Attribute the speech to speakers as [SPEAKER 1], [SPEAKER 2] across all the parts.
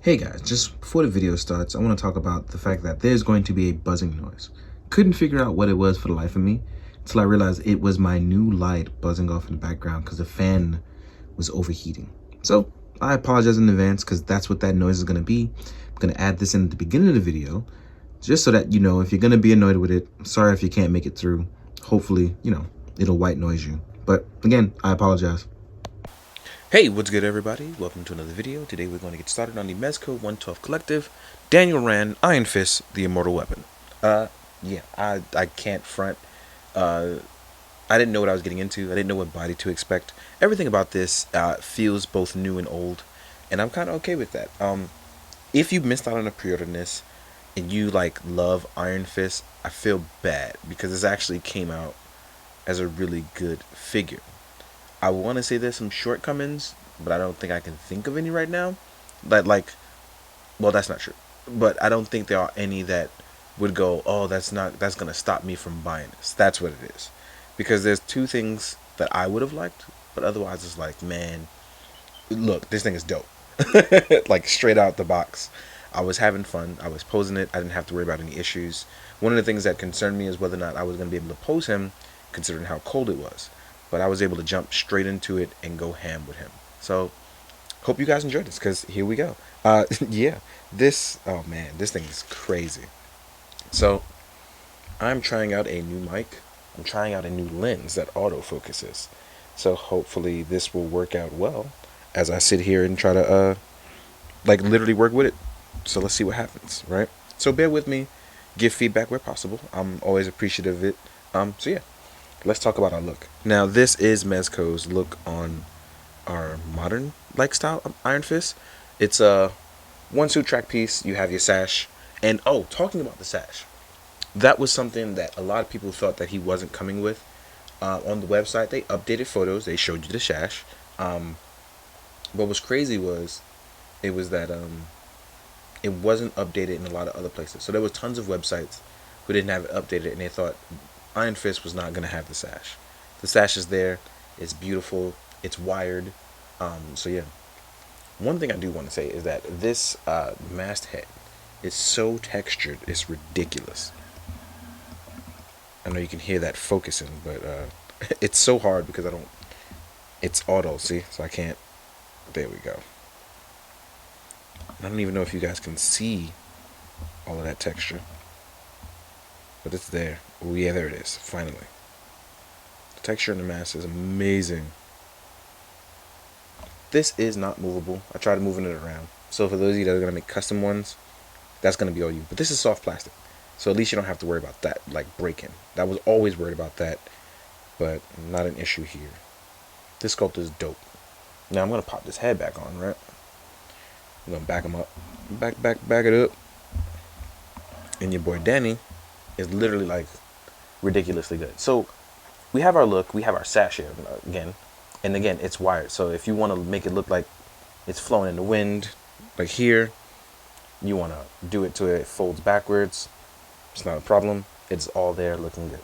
[SPEAKER 1] Hey guys, just before the video starts, I want to talk about the fact that there's going to be a buzzing noise. Couldn't figure out what it was for the life of me until I realized it was my new light buzzing off in the background because the fan was overheating. So I apologize in advance because that's what that noise is going to be. I'm going to add this in at the beginning of the video just so that you know if you're going to be annoyed with it. Sorry if you can't make it through. Hopefully, it'll white noise you. But again, I apologize.
[SPEAKER 2] Hey, what's good everybody? Welcome to another video. Today we're going to get started on the Mezco 112 Collective, Daniel Rand, Iron Fist, the Immortal Weapon. Yeah, I can't front. I didn't know what I was getting into. I didn't know what body to expect. Everything about this feels both new and old, and I'm kind of okay with that. If you missed out on a pre-order on this, and you love Iron Fist, I feel bad because this actually came out as a really good figure. I want to say there's some shortcomings, but I don't think I can think of any right now. Well, that's not true. But I don't think there are any that would go, oh, that's gonna stop me from buying this. That's what it is, because there's two things that I would have liked, but otherwise it's like, man, look, this thing is dope. Like straight out the box, I was having fun. I was posing it. I didn't have to worry about any issues. One of the things that concerned me is whether or not I was gonna be able to pose him, considering how cold it was. But I was able to jump straight into it and go ham with him. So, hope you guys enjoyed this, because here we go. Yeah, oh man, this thing is crazy. So, I'm trying out a new mic. I'm trying out a new lens that autofocuses. So, hopefully this will work out well as I sit here and try to, literally work with it. So, let's see what happens, right? So, bear with me. Give feedback where possible. I'm always appreciative of it. So yeah. Let's talk about our look. Now, this is Mezco's look on our modern style Iron Fist. It's a one suit track piece. You have your sash, and oh, talking about the sash, that was something that a lot of people thought that he wasn't coming with. On the website, they updated photos. They showed you the sash. What was crazy was, it was that it wasn't updated in a lot of other places. So there was tons of websites who didn't have it updated, and they thought Iron Fist was not going to have the sash. The sash is there. It's beautiful. It's wired. So yeah. One thing I do want to say is that this masthead is so textured. It's ridiculous. I know you can hear that focusing, but it's so hard because it's auto, see? So I can't. There we go. I don't even know if you guys can see all of that texture. But it's there. Oh yeah, there it is. Finally. The texture in the mask is amazing. This is not movable. I tried moving it around. So for those of you that are going to make custom ones, that's going to be all you. But this is soft plastic. So at least you don't have to worry about that, breaking. I was always worried about that. But not an issue here. This sculpt is dope. Now I'm going to pop this head back on, right? I'm going to back him up. Back it up. And your boy Danny is literally ridiculously good. So we have our look, we have our sash here again, and again it's wired. So if you want to make it look like it's flowing in the wind, like here, you want to do it to it folds backwards. It's not a problem. It's all there looking good.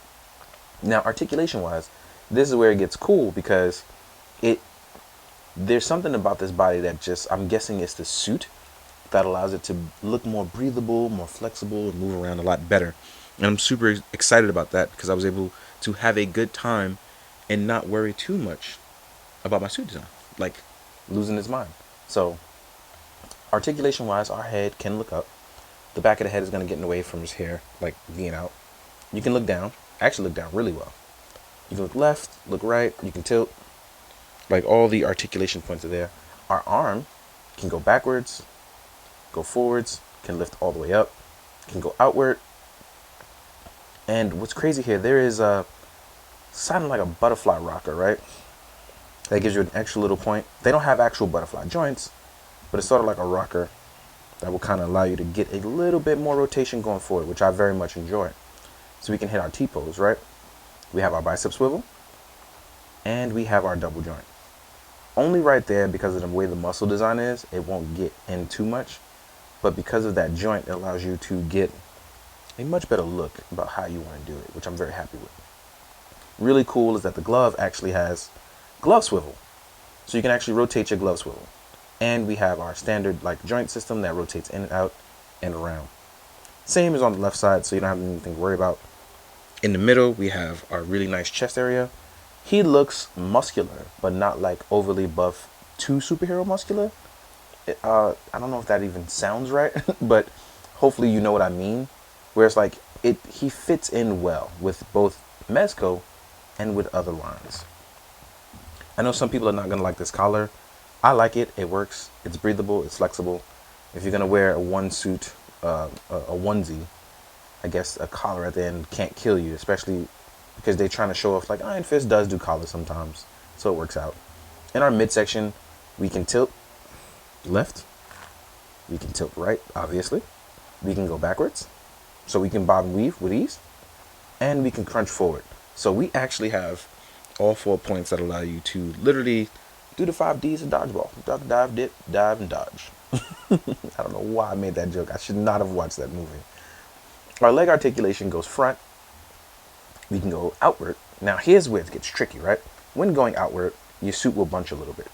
[SPEAKER 2] Now articulation wise, this is where it gets cool because there's something about this body that just, I'm guessing it's the suit that allows it to look more breathable, more flexible, and move around a lot better. And I'm super excited about that because I was able to have a good time and not worry too much about my suit design, losing its mind. So articulation wise, our head can look up. The back of the head is going to get in the way from his hair, being out. You can look down, actually look down really well. You can look left, look right, you can tilt. All the articulation points are there. Our arm can go backwards, go forwards, can lift all the way up, can go outward. And what's crazy here, there is a sounding like a butterfly rocker, right? That gives you an extra little point. They don't have actual butterfly joints, but it's sort of like a rocker that will kind of allow you to get a little bit more rotation going forward, which I very much enjoy. So we can hit our T-pose, right? We have our bicep swivel, and we have our double joint. Only right there, because of the way the muscle design is, it won't get in too much. But because of that joint, it allows you to get a much better look about how you want to do it, which I'm very happy with. Really cool is that the glove actually has glove swivel. So you can actually rotate your glove swivel. And we have our standard like joint system that rotates in and out and around. Same as on the left side, so you don't have anything to worry about. In the middle, we have our really nice chest area. He looks muscular, but not like overly buff, too superhero muscular. I don't know if that even sounds right, but hopefully you know what I mean. Where it's like he fits in well with both Mezco and with other lines. I know some people are not gonna like this collar. I like it. It works. It's breathable. It's flexible. If you're gonna wear a onesie, I guess a collar at the end can't kill you, especially because they're trying to show off like Iron Fist does do collars sometimes, so it works out. In our midsection, we can tilt left, we can tilt right, obviously, we can go backwards, so we can bob and weave with ease, and we can crunch forward. So we actually have all 4 points that allow you to literally do the 5 Ds of dodgeball: duck, dive, dip, dive, and dodge. I don't know why I made that joke. I should not have watched that movie. Our leg articulation goes front. We can go outward. Now here's where it gets tricky, right? When going outward, your suit will bunch a little bit.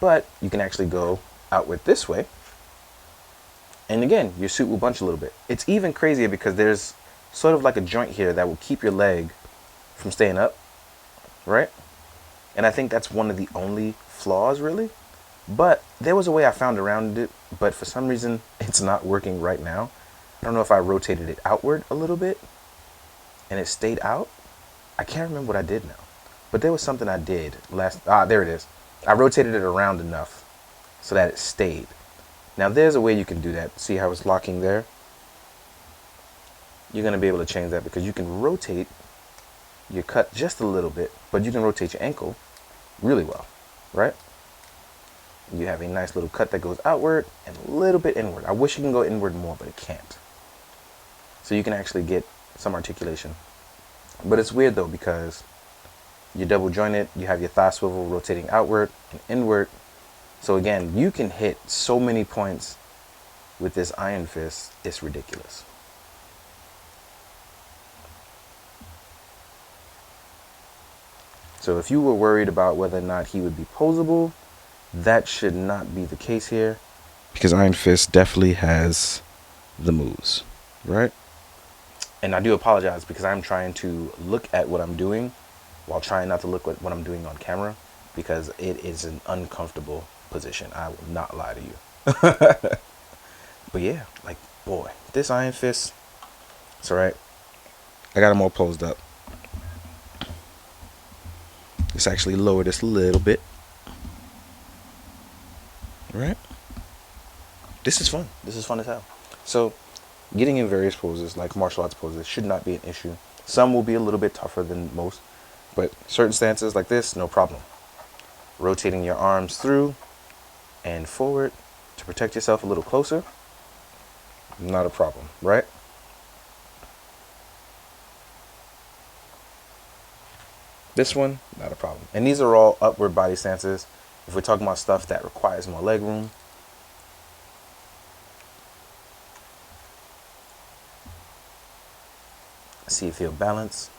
[SPEAKER 2] But you can actually go outward this way. And again, your suit will bunch a little bit. It's even crazier because there's sort of like a joint here that will keep your leg from staying up, right? And I think that's one of the only flaws, really. But there was a way I found around it, but for some reason, it's not working right now. I don't know if I rotated it outward a little bit and it stayed out. I can't remember what I did now. But there was something I did there it is. I rotated it around enough so that it stayed. Now there's a way you can do that. See how it's locking there? You're going to be able to change that because you can rotate your cut just a little bit, but you can rotate your ankle really well, right? You have a nice little cut that goes outward and a little bit inward. I wish you can go inward more, but it can't. So you can actually get some articulation. But it's weird though because you're double jointed, you have your thigh swivel rotating outward and inward. So again, you can hit so many points with this Iron Fist, it's ridiculous. So if you were worried about whether or not he would be posable, that should not be the case here. Because Iron Fist definitely has the moves, right? And I do apologize because I'm trying to look at what I'm doing while trying not to look at what I'm doing on camera because it is an uncomfortable position. I will not lie to you. But yeah, like, boy, this Iron Fist, it's alright. I got them all posed up. Let's actually lower this a little bit. Right? This is fun. This is fun as hell. So, getting in various poses, like martial arts poses, should not be an issue. Some will be a little bit tougher than most, but certain stances like this, no problem. Rotating your arms through and forward to protect yourself a little closer, not a problem, right? This one, not a problem. And these are all upward body stances. If we're talking about stuff that requires more leg room, see if he'll balance.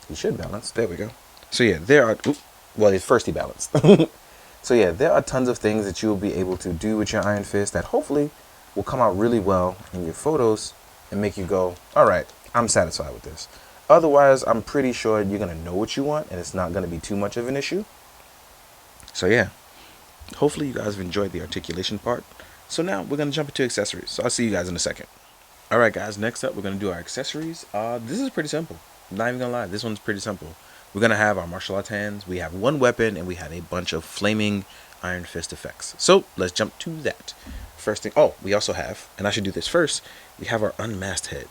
[SPEAKER 2] He should balance. There we go. So yeah, first he balanced. So yeah, there are tons of things that you will be able to do with your Iron Fist that hopefully will come out really well in your photos and make you go, all right, I'm satisfied with this. Otherwise, I'm pretty sure you're going to know what you want and it's not going to be too much of an issue. So yeah, hopefully you guys have enjoyed the articulation part. So now we're going to jump into accessories. So I'll see you guys in a second. All right, guys, next up, we're going to do our accessories. This is pretty simple. I'm not even going to lie. This one's pretty simple. We're going to have our martial arts hands. We have one weapon and we have a bunch of flaming Iron Fist effects. So let's jump to that. First thing, we also have, and I should do this first, we have our unmasked head.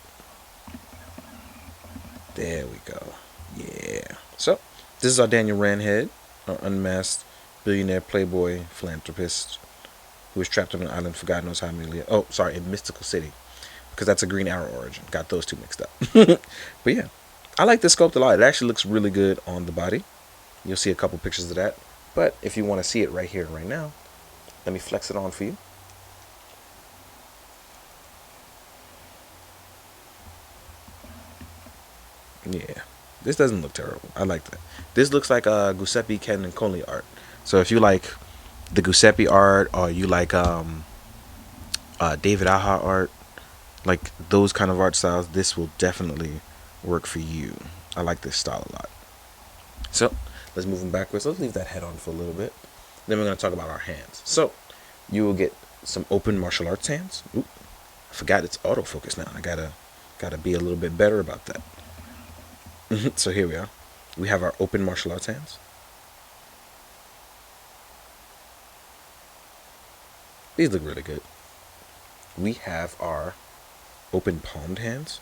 [SPEAKER 2] There we go. Yeah. So this is our Daniel Rand head, our unmasked billionaire playboy philanthropist who was trapped on an island for God knows how many years. Oh, sorry, in Mystical City, because that's a Green Arrow origin. Got those two mixed up. But yeah, I like this sculpt a lot. It actually looks really good on the body. You'll see a couple pictures of that. But if you want to see it right here, right now, let me flex it on for you. Yeah, This doesn't look terrible. I like that. This looks like Giuseppe Camuncoli art. So if you like the Giuseppe art, or you like David Aja art, like those kind of art styles, this will definitely work for you. I like this style a lot. So let's move them backwards. Let's leave that head on for a little bit. Then we're going to talk about our hands. So you will get some open martial arts hands. Oop, I forgot it's autofocus now. I gotta be a little bit better about that. So here we are. We have our open martial arts hands. These look really good. We have our open palmed hands.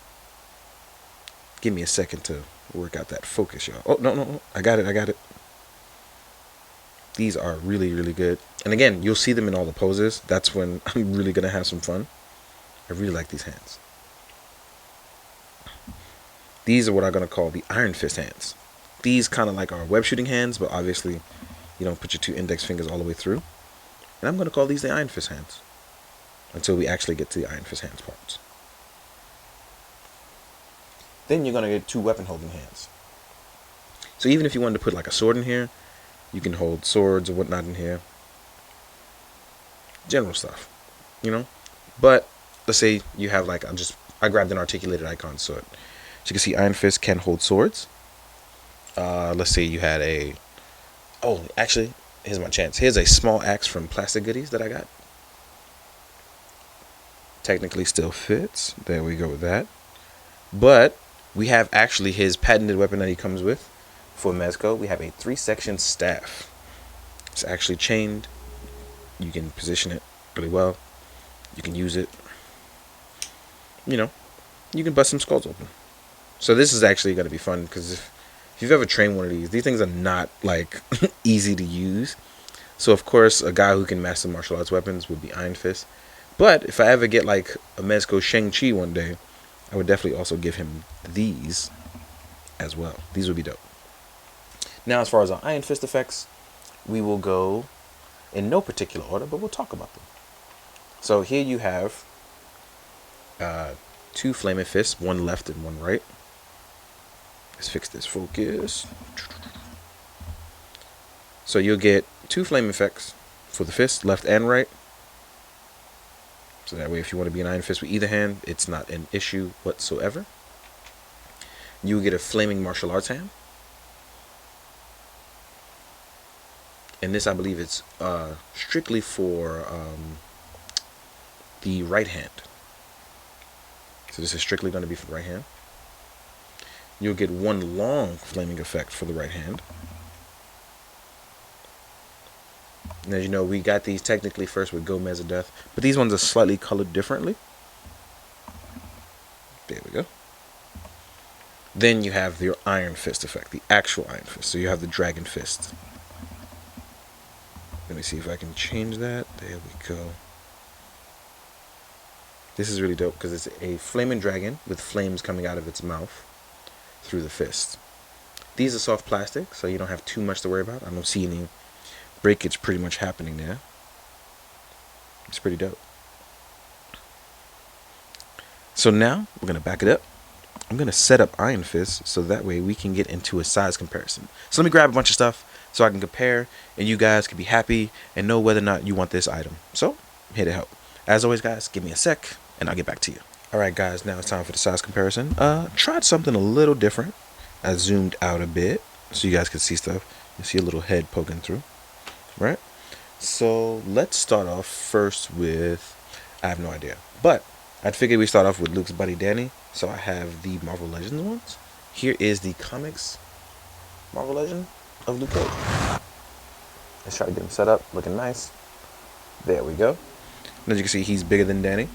[SPEAKER 2] Give me a second to work out that focus, y'all. Oh, no. I got it. These are really, really good. And again, you'll see them in all the poses. That's when I'm really going to have some fun. I really like these hands. These are what I'm going to call the Iron Fist hands. These kind of like our web shooting hands, but obviously you don't put your 2 index fingers all the way through. And I'm going to call these the Iron Fist hands until we actually get to the Iron Fist hands parts. Then you're going to get 2 weapon holding hands. So even if you wanted to put like a sword in here, you can hold swords or whatnot in here. General stuff, you know. But let's say you have like, I grabbed an articulated icon sword. So you can see Iron Fist can hold swords. Let's say you had a... Oh, actually, here's my chance. Here's a small axe from Plastic Goodies that I got. Technically still fits. There we go with that. But we have actually his patented weapon that he comes with for Mezco. We have a 3-section staff. It's actually chained. You can position it really well. You can use it. You know, you can bust some skulls open. So this is actually going to be fun because if you've ever trained one of these things are not like easy to use. So of course, a guy who can master martial arts weapons would be Iron Fist. But if I ever get like a Mezco Shang-Chi one day, I would definitely also give him these as well. These would be dope. Now, as far as our Iron Fist effects, we will go in no particular order, but we'll talk about them. So here you have 2 flaming fists, one left and one right. Let's fix this focus. So you'll get 2 flame effects for the fist, left and right. So that way, if you want to be an Iron Fist with either hand, it's not an issue whatsoever. You will get a flaming martial arts hand. And this, I believe, it's strictly for the right hand. So this is strictly going to be for the right hand. You'll get 1 long flaming effect for the right hand. And as you know, we got these technically first with Gomez of Death, but these ones are slightly colored differently. There we go. Then you have your Iron Fist effect, the actual Iron Fist. So you have the Dragon Fist. Let me see if I can change that. There we go. This is really dope because it's a flaming dragon with flames coming out of its mouth through the fist. These are soft plastic, so you don't have too much to worry about. I don't see any breakage pretty much happening there. It's pretty dope. So now we're going to back it up. I'm going to set up Iron Fist so that way we can get into a size comparison. So let me grab a bunch of stuff so I can compare and you guys can be happy and know whether or not you want this item. So I'm here to help. As always, guys, give me a sec and I'll get back to you. Alright guys, now it's time for the size comparison. Tried something a little different. I zoomed out a bit so you guys can see stuff. You see a little head poking through. Right? So let's start off first with, I have no idea, but I'd figured we start off with Luke's buddy Danny. So I have the Marvel Legends ones. Here is the comics Marvel Legend of Luke Cage. Let's try to get him set up, looking nice. There we go. And as you can see, he's bigger than Danny.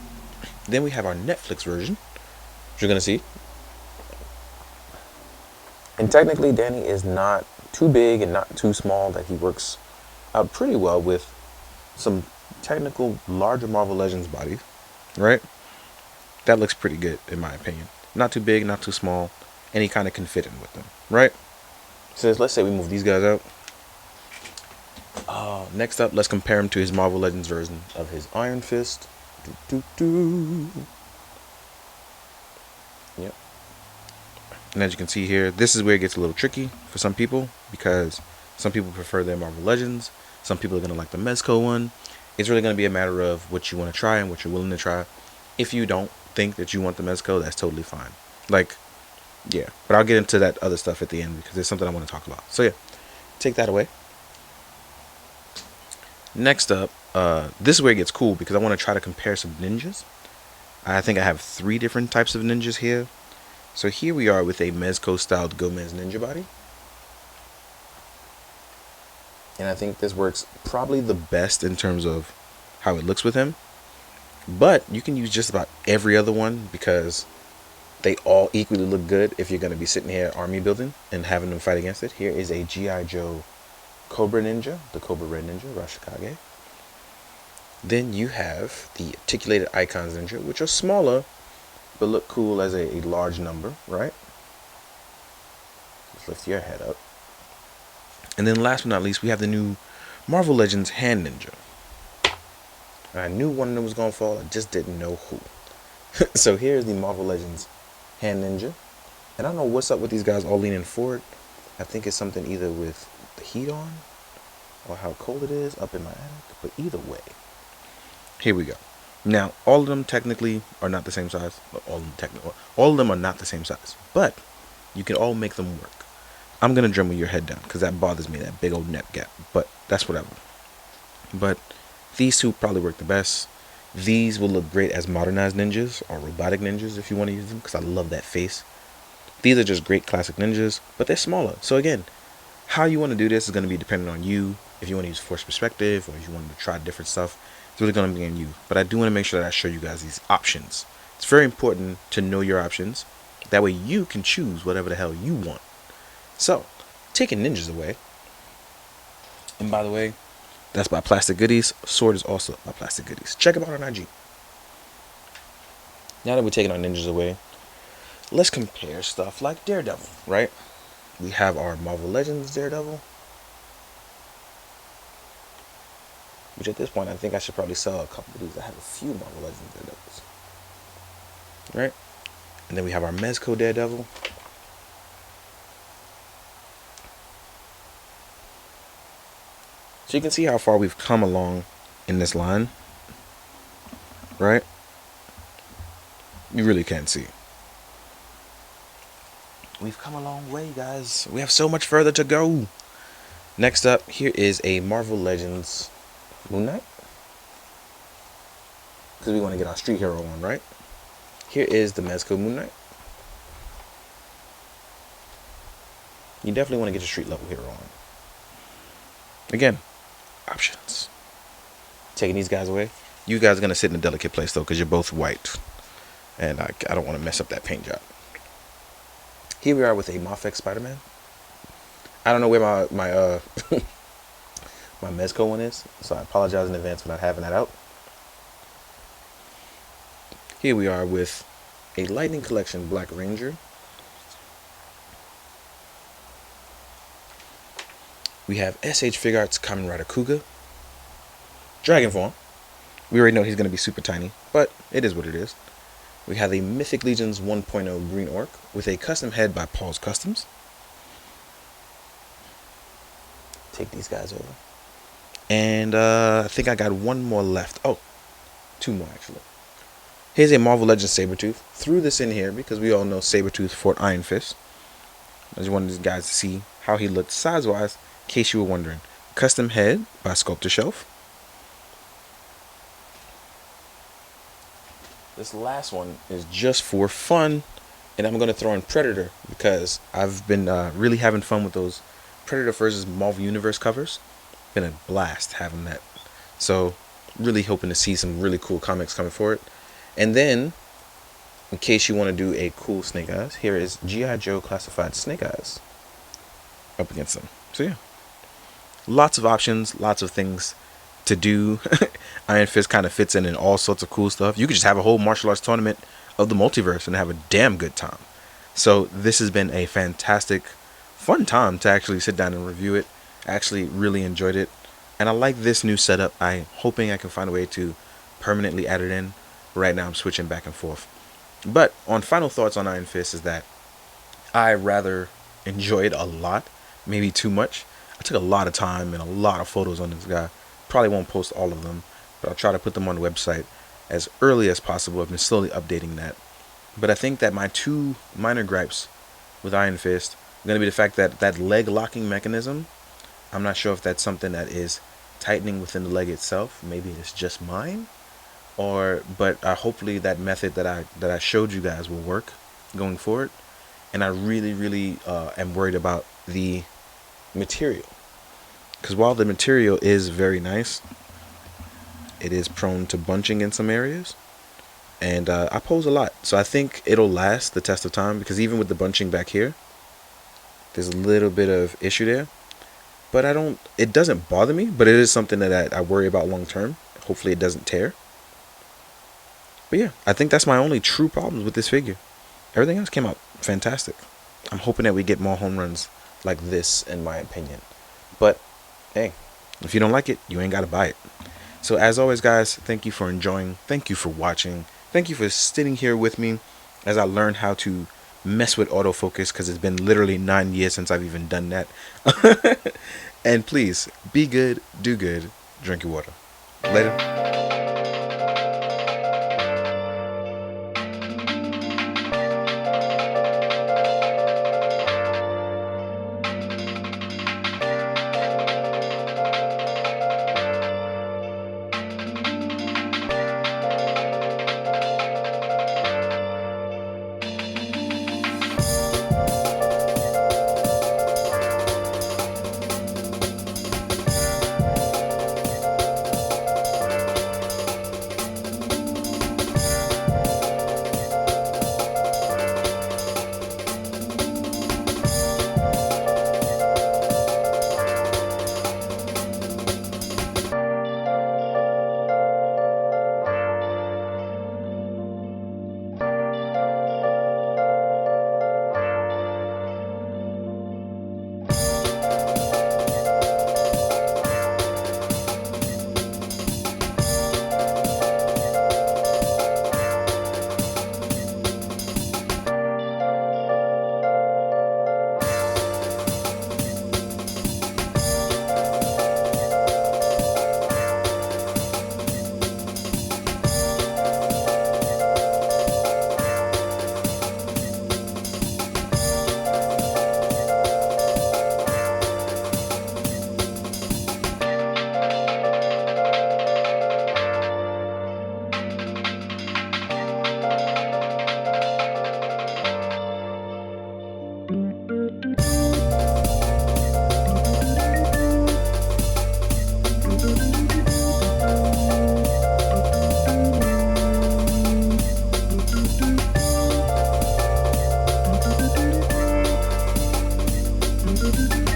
[SPEAKER 2] Then we have our Netflix version, which you're gonna see. And technically, Danny is not too big and not too small. That he works out pretty well with some technical larger Marvel Legends bodies, right? That looks pretty good in my opinion. Not too big, not too small, and he kind of can fit in with them, right? So let's say we move these guys out. Next up, let's compare him to his Marvel Legends version of his Iron Fist. Yep. And as you can see here, this is where it gets a little tricky for some people, because some people prefer their Marvel Legends. Some people are going to like the Mezco one. It's really going to be a matter of what you want to try and what you're willing to try. If you don't think that you want the Mezco, that's totally fine. Like, yeah. But I'll get into that other stuff at the end because there's something I want to talk about. So yeah, take that away. Next up, this is where it gets cool because I want to try to compare some ninjas. I think I have 3 different types of ninjas here. So here we are with a Mezco styled Gomez ninja body. And I think this works probably the best in terms of how it looks with him. But you can use just about every other one because they all equally look good if you're going to be sitting here army building and having them fight against it. Here is a G.I. Joe Cobra Ninja, the Cobra Red Ninja, Rashikage. Then you have the Articulated Icons Ninja, which are smaller but look cool as a large number, right? Just lift your head up. And then last but not least, we have the new Marvel Legends Hand Ninja. I knew one of them was going to fall, I just didn't know who. So here's the Marvel Legends Hand Ninja. And I don't know what's up with these guys all leaning forward. I think it's something either with the heat on or how cold it is up in my attic. But either way, here we go. Now, all of them technically are not the same size. All of them are not the same size. But you can all make them work. I'm going to Dremel your head down because that bothers me, that big old neck gap. But that's whatever. But these two probably work the best. These will look great as modernized ninjas or robotic ninjas if you want to use them because I love that face. These are just great classic ninjas, but they're smaller. So again, how you want to do this is going to be dependent on you. If you want to use force perspective or if you want to try different stuff, it's really going to be on you. But I do want to make sure that I show you guys these options. It's very important to know your options. That way you can choose whatever the hell you want. So, taking ninjas away. And by the way, that's by Plastic Goodies. Sword is also by Plastic Goodies. Check them out on IG. Now that we're taking our ninjas away, let's compare stuff like Daredevil, right? We have our Marvel Legends Daredevil, which at this point I think I should probably sell a couple of these. I have a few Marvel Legends Daredevils, right? And then we have our Mezco Daredevil. So you can see how far we've come along in this line, right? You really can't see. We've come a long way, guys. We have so much further to go. Next up, here is a Marvel Legends Moon Knight. Because we want to get our street hero on, right? Here is the Mezco Moon Knight. You definitely want to get your street level hero on. Again, options. Taking these guys away. You guys are going to sit in a delicate place, though, because you're both white. And I don't want to mess up that paint job. Here we are with a Mafex Spider-Man. I don't know where my my Mezco one is, so I apologize in advance for not having that out. Here we are with a Lightning Collection Black Ranger. We have SH Figuarts Kamen Rider Kuga. Dragon form. We already know he's going to be super tiny, but it is what it is. We have a Mythic Legions 1.0 Green Orc with a custom head by Paul's Customs. Take these guys over. And I think I got one more left. Oh, 2 more actually. Here's a Marvel Legends Sabretooth. Threw this in here because we all know Sabretooth fought Iron Fist. I just wanted these guys to see how he looked size-wise, in case you were wondering. Custom head by Sculptor Shelf. This last one is just for fun, and I'm going to throw in Predator because I've been really having fun with those Predator versus Marvel Universe covers. Been a blast having that. So, really hoping to see some really cool comics coming for it. And then, in case you want to do a cool Snake Eyes, here is G.I. Joe Classified Snake Eyes up against them. So yeah, lots of options, lots of things to do. Iron Fist kind of fits in all sorts of cool stuff. You could just have a whole martial arts tournament of the multiverse and have a damn good time. So this has been a fantastic, fun time to actually sit down and review it. I actually really enjoyed it. And I like this new setup. I'm hoping I can find a way to permanently add it in. Right now I'm switching back and forth. But on final thoughts on Iron Fist is that I rather enjoy it a lot, maybe too much. I took a lot of time and a lot of photos on this guy. Probably won't post all of them, but I'll try to put them on the website as early as possible. I've been slowly updating that. But I think that my two minor gripes with Iron Fist are going to be the fact that that leg locking mechanism, I'm not sure if that's something that is tightening within the leg itself. Maybe it's just mine, but hopefully that method that I showed you guys will work going forward. And I really am worried about the material, because while the material is very nice, it is prone to bunching in some areas, and I pose a lot, so I think it'll last the test of time, because even with the bunching back here, there's a little bit of issue there, but it doesn't bother me, but it is something that I worry about long term. Hopefully it doesn't tear. But yeah, I think that's my only true problems with this figure. Everything else came out fantastic. I'm hoping that we get more home runs like this, in my opinion. But hey, if you don't like it, you ain't gotta buy it. So as always, guys, thank you for enjoying. Thank you for watching. Thank you for sitting here with me as I learn how to mess with autofocus, because it's been literally 9 years since I've even done that. And please, be good, do good, drink your water. Later.
[SPEAKER 1] Do, do, do.